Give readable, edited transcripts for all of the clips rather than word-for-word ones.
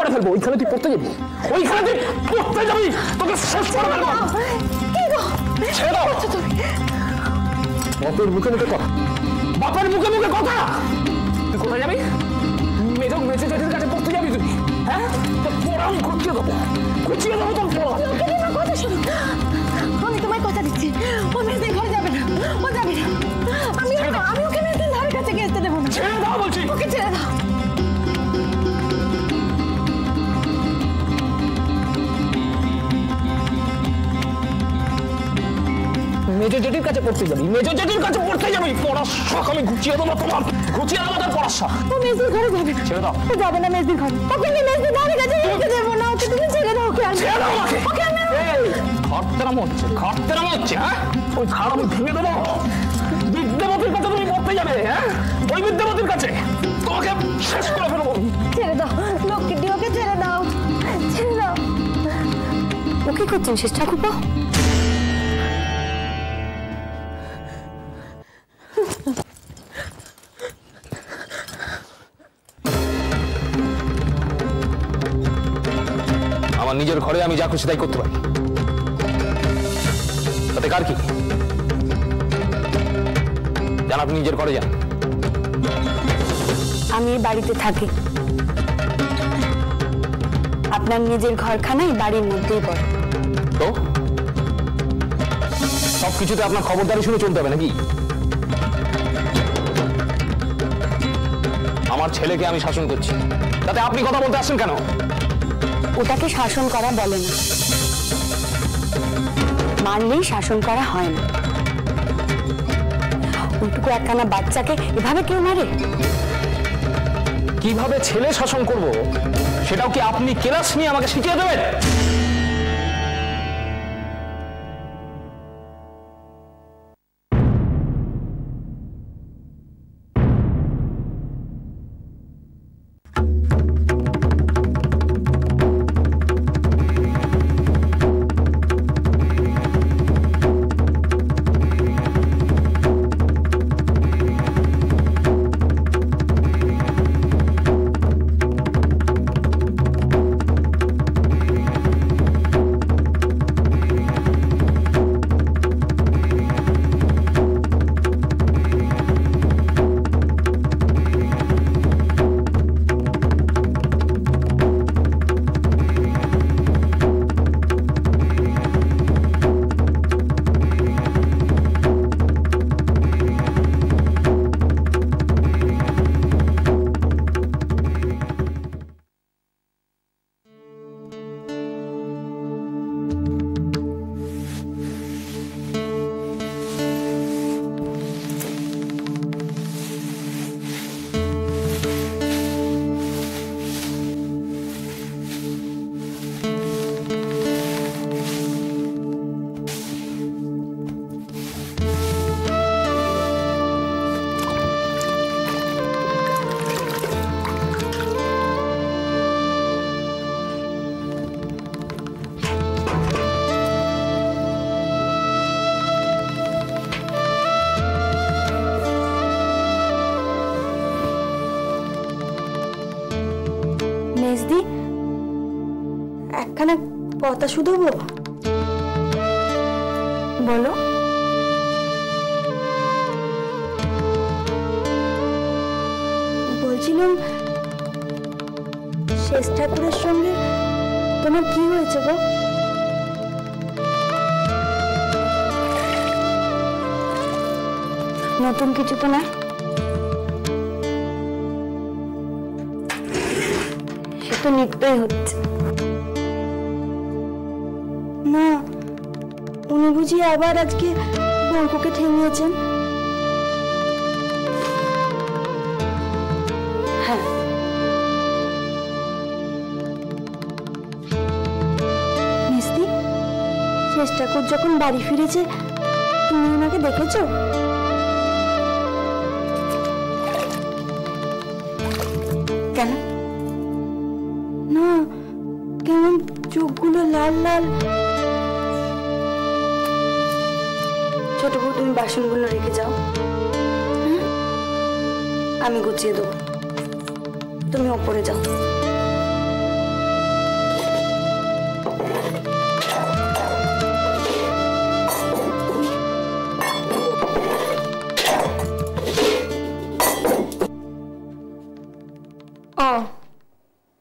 করে ফেলবো। ওইখানে তুই পড়তে যাবি, ওইখানে তুই পড়তে যাবি, তোকে শেষ করে ফেলবো। ছেড়ে দাও। বাপের মুখে মুখে কথা, বাপের মুখে মুখে কথা। তুই কোথায় যাবি? মেজো মেজে জেঠির কাছে পড়তে যাবি তুই? হ্যাঁ, তোর পড়া আমি ঘুচিয়ে দেবো, ঘুচিয়ে দেবো তোর পড়া। কথা শুনো, আমি তোমায় কথা দিচ্ছি, ও মেজদির ঘরে যাবে না, ও যাবে না। আমি ওকে মেজদির ধারে কাছে যেতে দেবো না। ছেড়ে দাও বলছি, ওকে ছেড়ে দাও। মেজো জেঠির কাছে পড়তে যাবি, মেজো জেঠির কাছে পড়তে যাবি। পড়ার শখ আমি ঘুচিয়ে দেবো তোমার, ঘুচিয়ে দেবো তোর পড়ার শখ। ও মেজদির ঘরে যাবে না। ছেড়ে দাও। ও যাবে না মেজদির ঘরে, ওকে আমি মেজদির ধারে কাছে যেতে দেবো না। ওকে তুমি ছেড়ে দাও। ওকে ছেড়ে দাও আমাকে। ওকে আমি ঘরতেরাম হচ্ছে, ঘরতেরাম হচ্ছে। হ্যাঁ, ওই ঘর আমি ভেঙে দেবো। বিদ্যাপতির কাছে তুমি পড়তে যাবে? হ্যাঁ, ওই বিদ্যাপতির কাছে তোমাকে শেষ করে ফেলবো। ছেড়ে দাও লক্ষ্মীটি, ওকে ছেড়ে দাও, ছেড়ে দাও। ও কি করছেন শেষ ঠাকুরপো? আমার নিজের ঘরে আমি যা খুশি তাই করতে পারি, তাতে কার কি? যান, আপনি নিজের ঘরে যান। আমি এই বাড়িতে থাকি, আপনার নিজের ঘরখানাই বাড়ির মধ্যেই পড়ে। তো সবকিছুতে আপনার খবরদারি শুনে চলতে হবে নাকি? আমার ছেলেকে আমি শাসন করছি, তাতে আপনি কথা বলতে আসছেন কেন? ওটাকে শাসন করা বলে না, মানলেই শাসন করা হয় না। ওইটুকু একখানা বাচ্চাকে এভাবে কেউ মারে? কিভাবে ছেলে শাসন করব সেটাও কি আপনি ক্লাস নিয়ে আমাকে শিখিয়ে দেবেন? মেজদি, একখানা কথা শুধু বলো। বলছিলাম, শেষ ঠাকুরের সঙ্গে তোমার কি হয়েছে গো? নতুন কিছু তো না? সে তো নিত্যই হচ্ছে না। উনি বুঝি আবার আজকে বঙ্কুকে ঠেঙিয়েছেন? হ্যাঁ, মিস্তি, শেষ ঠাকুর যখন বাড়ি ফিরেছে তুমি ওনাকে দেখেছো? কেন? না, কেমন চোখগুলো লাল লাল। ছোট বউ, তুমি বাসনগুলো রেখে যাও, আমি গুছিয়ে দেবো, তুমি ওপরে যাও।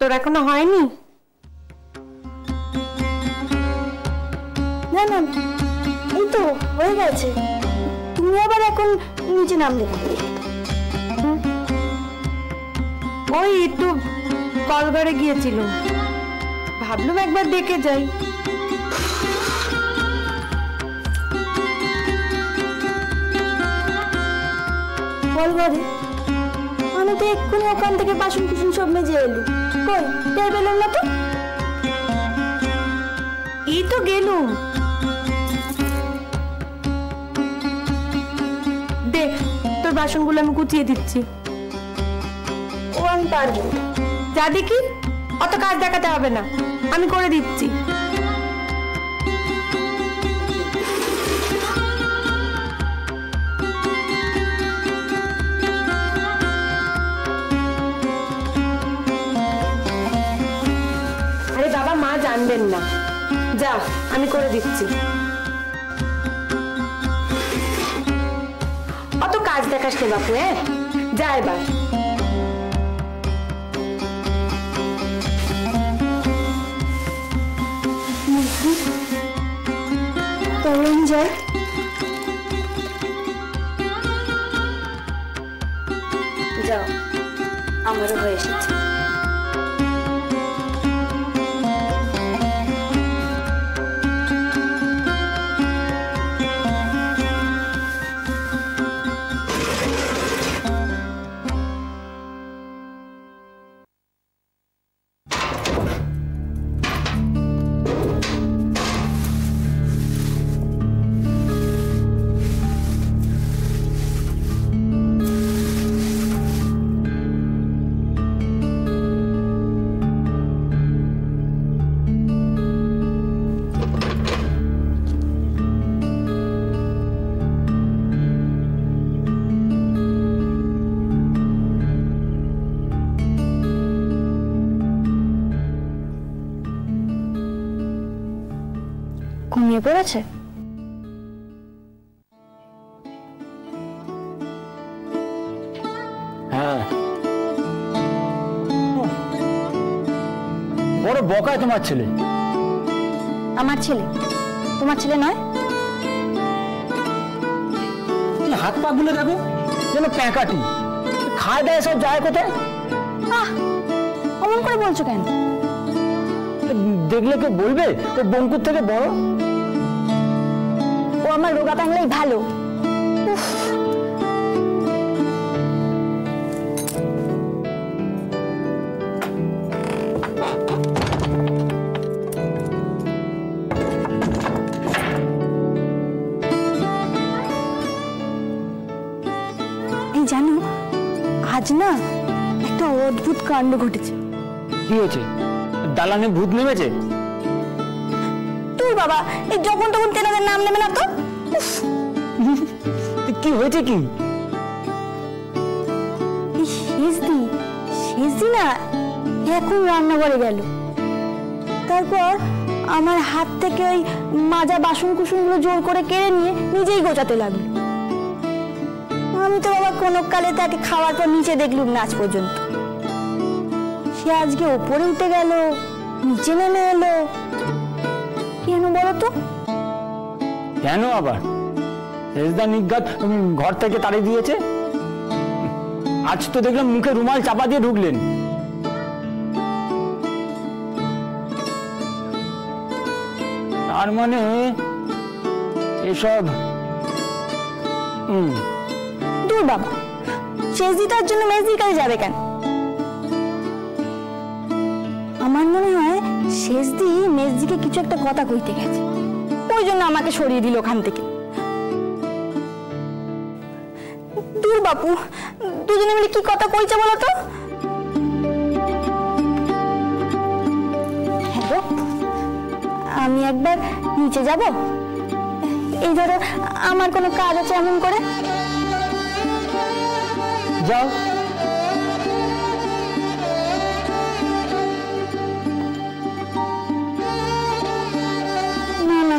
তোর এখনো হয়নি? না না, এই তো হয়ে গেছে। তুমি আবার এখন নিচে নামলে? ওই একটু কলঘরে গিয়েছিল, ভাবলাম একবার দেখে যাই। কলঘরে? আমি তো এক্ষুনি ওখান থেকে বাসন কুসুন সব মেজে এলু। কই টের পেলাম না তো। এই তো গেলুম। দেখ তোর বাসনগুলো আমি গুছিয়ে দিচ্ছি। ও আমি পারবো। যা দেখি, অত কাজ দেখাতে হবে না, আমি করে দিচ্ছি। আরে বাবা, মা জানবেন না, যা আমি করে দিচ্ছি। অত কাজ দেখাস কে বাপু? হ্যাঁ যা এবার। তরুণ যায়, যাও, আমারও হয়ে এসেছে। ঘুমিয়ে পড়েছে? হ্যাঁ, বড় বকায় তোমার ছেলে। আমার ছেলে? তোমার ছেলে নয়। হাত পা গুলো দেখো, যেন প্যাঁকাটি। খায় দায় সব যায় কোথায়? অমন করে বলছো কেন? দেখলে কেউ বলবে ও বঙ্কুর থেকে বড়? ও আমার রোগা প্যাংলাই ভালো। এই জানো, আজ না একটা অদ্ভুত কাণ্ড ঘটেছে। কি হয়েছে? দালানে ভূত নেমেছে? তুই বাবা, এই যখন তখন তেনাদের নাম নেবে না তো। কি হয়েছে কি? শেষদি না এখন রান্নাঘরে গেল, তারপর আমার হাত থেকে ওই মাজা বাসন কুসনগুলো জোর করে কেড়ে নিয়ে নিজেই গোছাতে লাগলো। আমি তো বাবা কোনো কালে তাকে খাওয়ার পর নিচে দেখলুম না আজ পর্যন্ত। সে আজকে ওপরে উঠে গেল, নিচে নেমে এলো। কেন বলো তো? কেন আবার? শেষদা নিজ্ঞাত ঘর থেকে তাড়িয়ে দিয়েছে। আজ তো দেখলাম মুখে রুমাল চাপা দিয়ে ঢুকলেন। তার মানে এসব দূর বাবা, শেষদি তার জন্য মেজদির কাছে যাবে কেন? আমার মনে হয় শেষদি মেজদিকে কিছু একটা কথা কইতে গেছে, ওই জন্য আমাকে সরিয়ে দিল ওখান থেকে। দূর বাপু, দুজনে মিলে কি কথা কইছে বলো তো? হ্যালো, আমি একবার নিচে যাব। এই ধরো আমার কোনো কাজ আছে এমন করে। যাও। না না,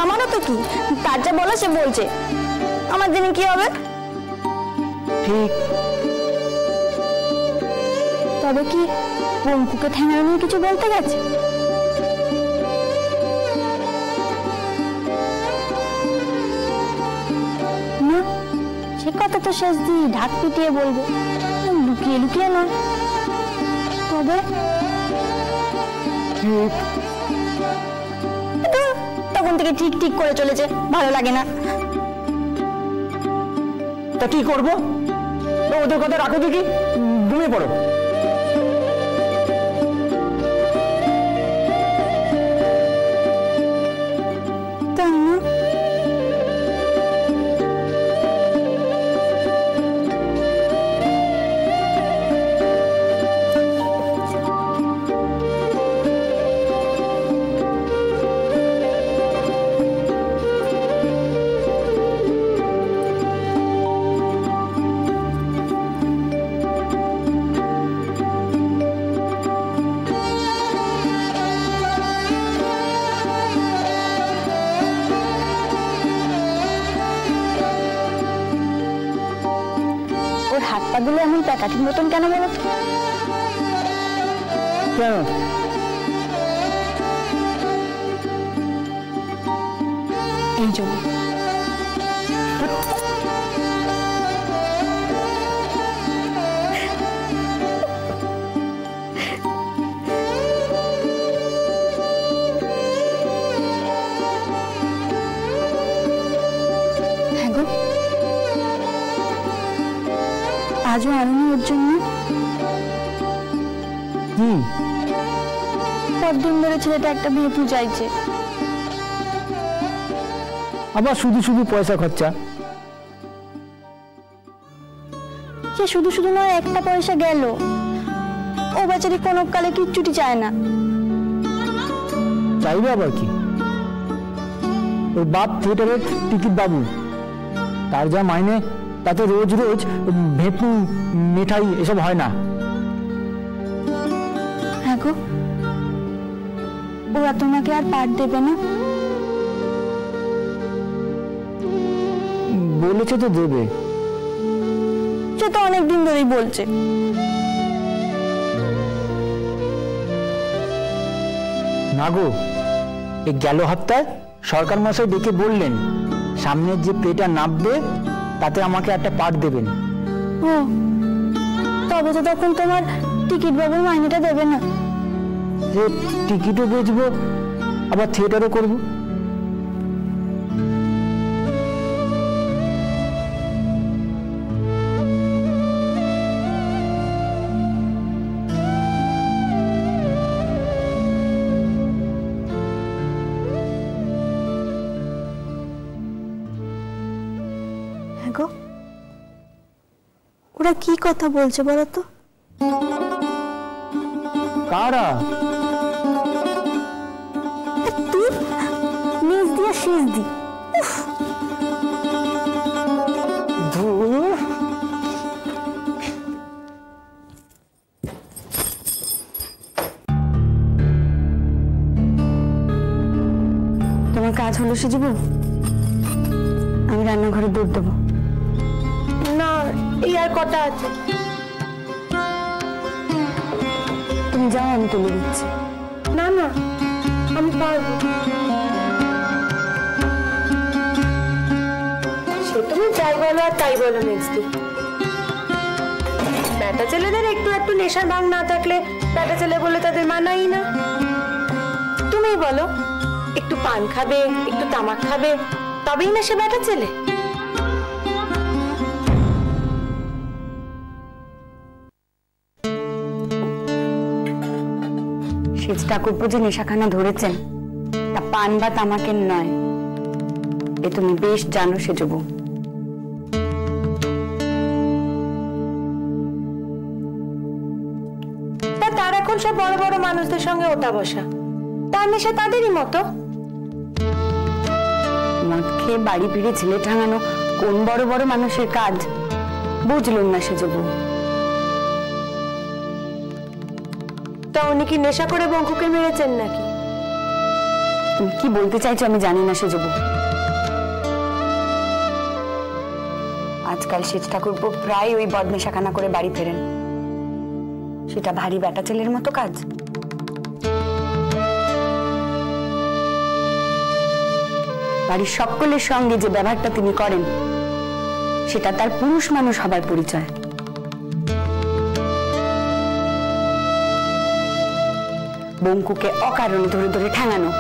আমারও তো কি, তার যা বলো সে বলছে, আমার দিনে কি হবে? ঠিক। তবে কি বঙ্কুকে ঠ্যাঙানো নিয়ে কিছু বলতে গেছে? না, সে কথা তো শেষ দিয়ে ঢাক পিটিয়ে বলবে, লুকিয়ে লুকিয়ে নয়। তবে তখন থেকে ঠিক ঠিক করে চলেছে, ভালো লাগে না। তা কি করবো? ওদের কথা রাখো দেখি, ঘুমিয়ে পড়ো। তাই না? হাত পা গুলো এমন প্যাকাঠির মতন কেন বলো তো? কেন? এই জন্য। হ্যাঁ গো, আজও আনুনি ওর জন্য? কতদিন ধরে ছেলেটা একটা ভেপু চাইছে। আবার শুধু শুধু পয়সা খরচা। সে শুধু শুধু নয়, একটা পয়সা গেল, ও বেচারি কোনো কালে কিচ্ছুটি চায় না। চাইবে আবার কি? ওর বাপ থিয়েটারের টিকিট বাবু, তার যা মাইনে তাতে রোজ রোজ ভেপু মিঠাই এসব হয় না। হ্যাঁ গো, ওরা তোমাকে আর পাঠ দেবে না? বলেছে তো দেবে। সে তো অনেকদিন ধরেই বলছে। না গো, এই গেল হপ্তায় সরকার মশাই ডেকে বললেন সামনের যে প্লেটা নামবে তাতে আমাকে একটা পাঠ দেবেন। ও, তবে তো তখন তোমার টিকিট বাবুর মাইনেটা দেবে না। যে টিকিটও বেচবো, আবার থিয়েটারও করবো। হ্যাঁ গো, ওরা কি কথা বলছে বলো তো? কারা? তুই নিজ দিয়া শেষ দি। তোমার কাজ হলো সেজব? আমি রান্নাঘরে দৌড় দেবো। না, এই আর কটা আছে। তুমি যাও, আমি তুলে দিচ্ছি। না না, আমি পারবো। সে তুমি যাই বলো আর তাই বলো মেজদি, বেটা ছেলেদের একটু একটু নেশার ভাঙ না থাকলে বেটা ছেলে বলে তাদের মানাই না। তুমি বলো, একটু পান খাবে, একটু তামাক খাবে, তবেই না সে বেটা ছেলে। সেজ ঠাকুরপো যে নেশাখানা ধরেছেন তা পান বা তামাকের নয়, এ তুমি বেশ জানো সেজবু। তার এখন সব বড় বড় মানুষদের সঙ্গে ওঠা বসা, তার নেশা তাদেরই মতো। মদ খেয়ে বাড়ি ফিরে ছেলে ঠাঙানো কোন বড় বড় মানুষের কাজ বুঝলুম না সেজবু। তা উনি কি নেশা করে বঙ্কুকে মেরেছেন নাকি? তুমি কি বলতে চাইছো আমি জানি না সেজবু। আজকাল সেজ ঠাকুরপো প্রায় ওই বদনেশাখানা করে বাড়ি ফেরেন। সেটা ভারী বেটা ছেলের মতো কাজ? বাড়ির সকলের সঙ্গে যে ব্যবহারটা তিনি করেন সেটা তার পুরুষ মানুষ হবার পরিচয়। বঙ্কুকে অকারণে ধরে ধরে ঠ্যাঙানো,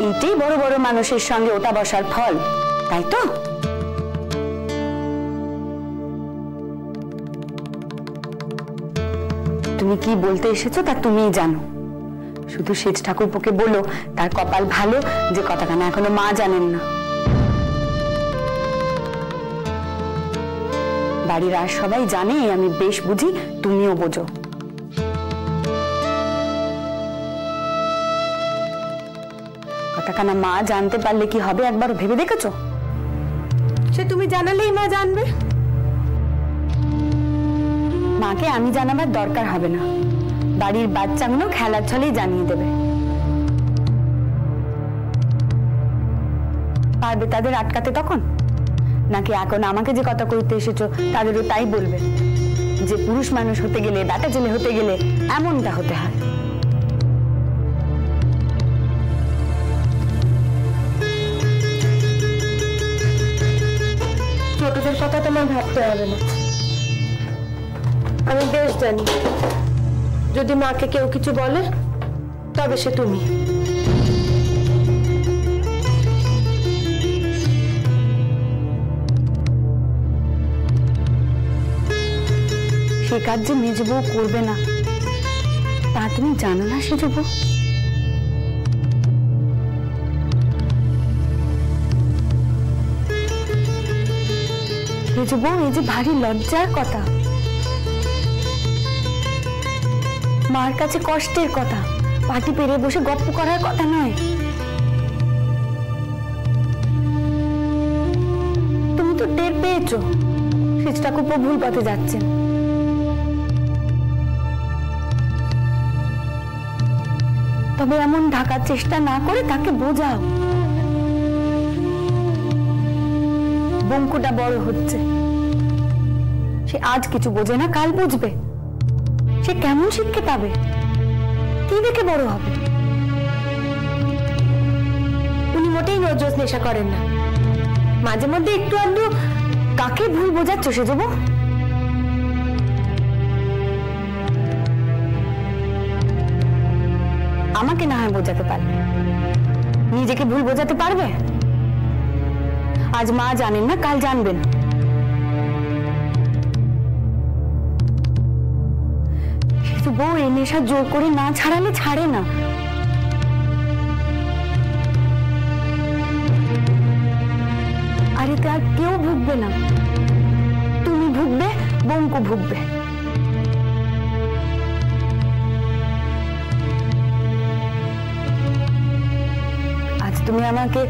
এইটাই বড় বড় মানুষের সঙ্গে ওটা বসার ফল, তাই তো? তুমি কি বলতে এসেছো তা তুমিই জানো। শুধু সেজ ঠাকুরপোকে বলো তার কপাল ভালো যে কথাখানা এখনো মা জানেন না। বাড়ির আর সবাই জানে, আমি বেশ বুঝি, তুমিও বোঝো। কথাখানা মা জানতে পারলে কি হবে একবার ভেবে দেখেছো? সে তুমি জানালেই মা জানবে। মাকে আমি জানাবার দরকার হবে না, বাড়ির বাচ্চাগুলো খেলার ছলেই জানিয়ে দেবে। পারবে তাদের আটকাতে তখন? নাকি এখন আমাকে যে কথা কইতে এসেছো তাদেরও তাই বলবে যে পুরুষ মানুষ হতে গেলে, বেটা ছেলে হতে গেলে এমনটা হতে হয়? ছোটদের কথা তোমার ভাবতে হবে না। আমি বেশ জানি যদি মাকে কেউ কিছু বলে তবে সে তুমি। সে কাজ যে মেজ বউ করবে না তা তুমি জানো না সেজ বউ? সেজ বউ এই যে ভারী লজ্জার কথা, মার কাছে কষ্টের কথা, পাটি পেরে বসে গপ্প করার কথা নয়। তুমি তো টের পেয়েছো সেজ ঠাকুরপো ভুল পথে যাচ্ছেন। তবে এমন ঢাকার চেষ্টা না করে তাকে বোঝাও। বঙ্কুটা বড় হচ্ছে, সে আজ কিছু বোঝে না, কাল বুঝবে। সে কেমন শিক্ষা পাবে, কি দেখে বড় হবে? উনি মোটেই রোজ নেশা করেন না, মাঝে মধ্যে একটু আধটু। কাকে ভুল বোঝাচ্ছ সেজ বউ? আমাকে না হয় বোঝাতে পারবে, নিজেকে ভুল বোঝাতে পারবে? আজ মা জানেন না, কাল জানবেন। সেজু বউ এই নেশা জোর করে না ছাড়ালে ছাড়ে না। আর এতে আর কেউ ভুগবে না, তুমি ভুগবে, বঙ্কু ভুগবে। তুমি আমাকে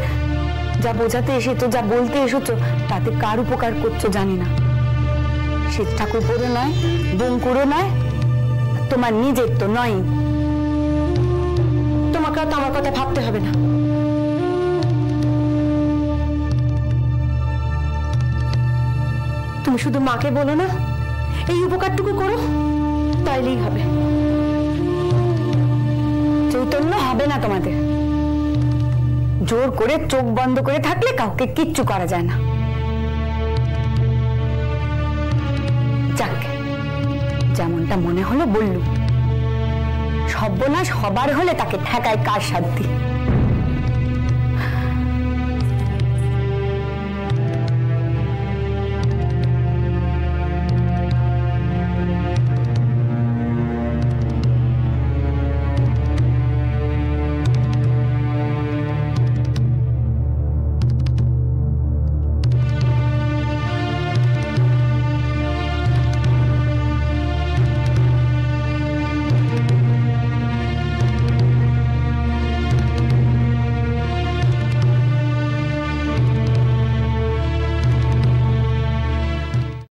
যা বোঝাতে এসেছো, যা বলতে এসেছো, তাতে কার উপকার করছো জানি না। সেজ ঠাকুরপোরও নয়, বঙ্কুরও নয়, তোমার নিজের তো নয়। তোমাকে তো আমার কথা ভাবতে হবে না। তুমি শুধু মাকে বলো না এই উপকারটুকু করো, তাইলেই হবে। চৈতন্য হবে না তোমাদের। জোর করে চোখ বন্ধ করে থাকলে কাউকে কিচ্ছু করা যায় না। যাক, যেমনটা মনে হলো বললুম। সর্বনাশ হবার হলে তাকে ঠেকায় কার সাধ্যি?